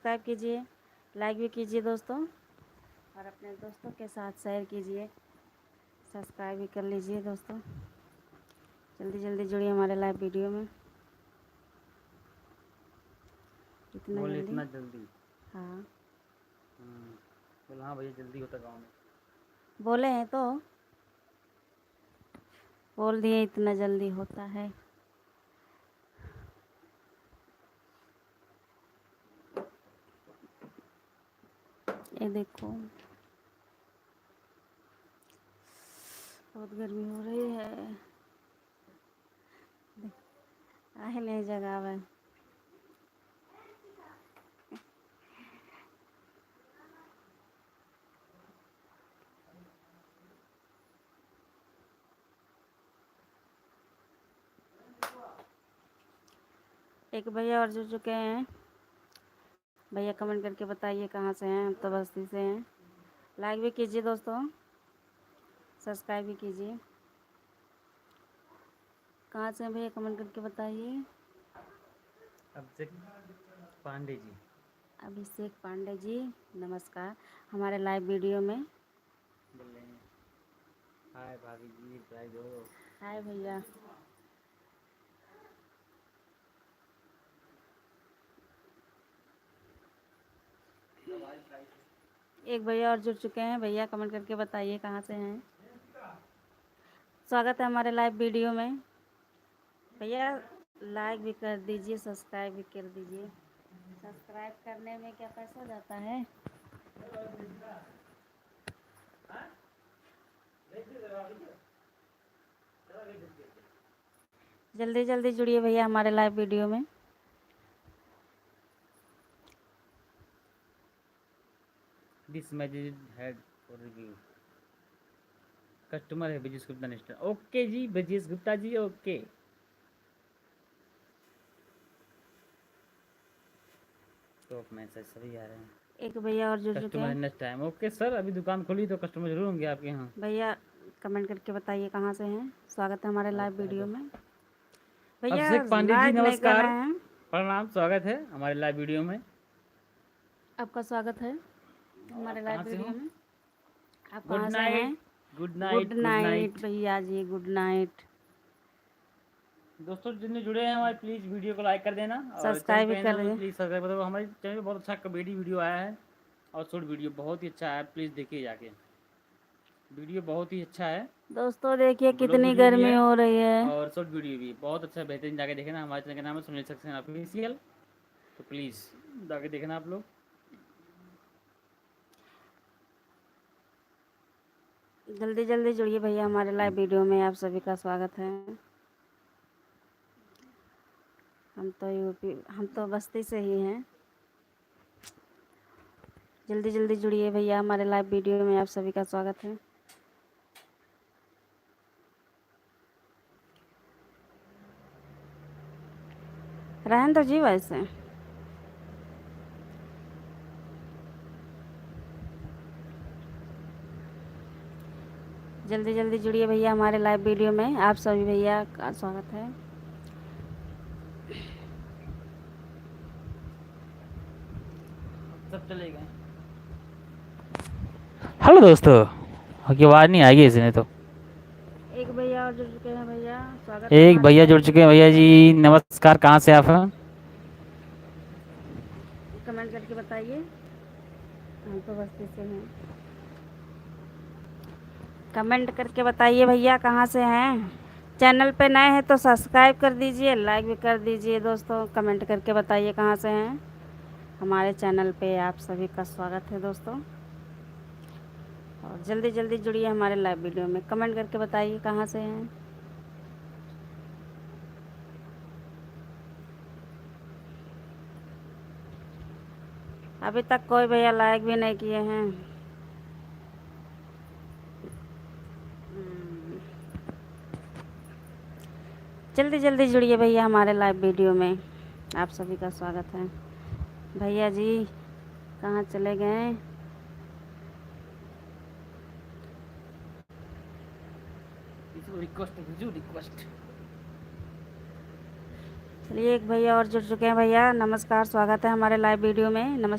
Subscribe कीजिए, like भी कीजिए दोस्तों, और अपने दोस्तों के साथ शेयर कीजिए। सब्सक्राइब भी कर लीजिए दोस्तों। जल्दी जल्दी जुड़िए हमारे लाइव वीडियो में। इतना बोले जल्दी? इतना जल्दी? हाँ बोला हाँ भैया जल्दी होता गाँव में। बोले हैं तो बोल दिए इतना जल्दी होता है। ये देखो बहुत गर्मी हो रही है। आहे नहीं जगावे। एक भैया और जुड़ चुके हैं। भैया कमेंट करके बताइए कहाँ से हैं। हम तो बस्ती से हैं। लाइक भी कीजिए दोस्तों, सब्सक्राइब भी कीजिए। कहाँ से हैं भैया कमेंट करके बताइए। अभिषेक पांडे जी। अभिषेक पांडे जी नमस्कार हमारे लाइव वीडियो में। बोल रहे हैं हाय भाभी जी भाई दो। हाय भैया। एक भैया और जुड़ चुके हैं। भैया कमेंट करके बताइए कहाँ से हैं। स्वागत है हमारे लाइव वीडियो में। भैया लाइक भी कर दीजिए, सब्सक्राइब भी कर दीजिए। सब्सक्राइब करने में क्या पैसा जाता है? जल्दी जल्दी जुड़िए भैया हमारे लाइव वीडियो में। This message had for review. Customer है ब्रजेश गुप्ता नेस्टर। ओके जी ब्रजेश गुप्ता जी ओके। तो मैसेज सभी आ रहे हैं। एक भैया और जुड़ चुके कस्टमर है हैं। Next time. ओके सर अभी दुकान खोली तो कस्टमर जरूर होंगे आपके यहाँ। भैया कमेंट करके बताइए कहाँ से हैं। स्वागत है हमारे लाइव वीडियो में। भैया अभिषेक पांडे जी लाइक नहीं कर नमस्कार, रहे हैं। प्रणाम, स्वागत है हमारे लाइव वीडियो में। आपका स्वागत है और हमारे आप लाइव कहाँ से वीडियो हो? में। आप गुड कहाँ से हैं? Night good good night good night night. भैया जी, गुड नाइट। दोस्तों जितने जुड़े हैं हमारे प्लीज़ वीडियो को लाइक कर देना, और चैनल सब्सक्राइब भी पे कर नए हो तो दीजिए। प्लीज़ सब्सक्राइब कर दो। हमारे चैनल पे बहुत अच्छा कॉमेडी वीडियो आया है और शॉर्ट वीडियो बहुत ही अच्छा है, प्लीज़ देखिए जाके। वीडियो बहुत ही अच्छा है, दोस्तों देखिए ब्लॉग कितनी वीडियो भी गर्मी है हो रही है। और शॉर्ट वीडियो भी बहुत अच्छा बेहतरीन। जाके देखना, हमारे चैनल का नाम है सुनील सक्सेना ऑफिशियल, तो प्लीज़ जाके देखना आप लोग। जल्दी जल्दी जुड़िए भैया हमारे लाइव वीडियो में। आप सभी का स्वागत है। हम तो बस्ती से ही हैं। जल्दी जल्दी जुड़िए भैया हमारे लाइव वीडियो में। आप सभी का स्वागत है। रहन तो जी वैसे। जल्दी जल्दी जुड़िए भैया हमारे लाइव वीडियो में। आप सभी भैया का स्वागत है। सब चले गए। हेलो दोस्तों, आपकी आवाज़ नहीं आएगी इसमें तो। एक भैया और जुड़ चुके हैं। भैया स्वागत है एक हमारे भैया लाइव जुड़ चुके हैं। वीडियो भैया में। जी नमस्कार, कहाँ से आप हैं? कमेंट करके बताइए। हम तो बस्ती से हैं। कमेंट करके बताइए भैया कहाँ से हैं। चैनल पे नए हैं तो सब्सक्राइब कर दीजिए, लाइक भी कर दीजिए दोस्तों। कमेंट करके बताइए कहाँ से हैं। हमारे चैनल पे आप सभी का स्वागत है दोस्तों। और जल्दी जल्दी जुड़िए हमारे लाइव वीडियो में। कमेंट करके बताइए कहाँ से हैं। अभी तक कोई भैया लाइक भी नहीं किए हैं। जल्दी जल्दी जुड़िए भैया हमारे लाइव वीडियो में। आप सभी का स्वागत है। भैया जी कहाँ चले गए? Request request. चलिए एक भैया और जुड़ चुके हैं। भैया नमस्कार, स्वागत है हमारे लाइव वीडियो में। नमस्कार।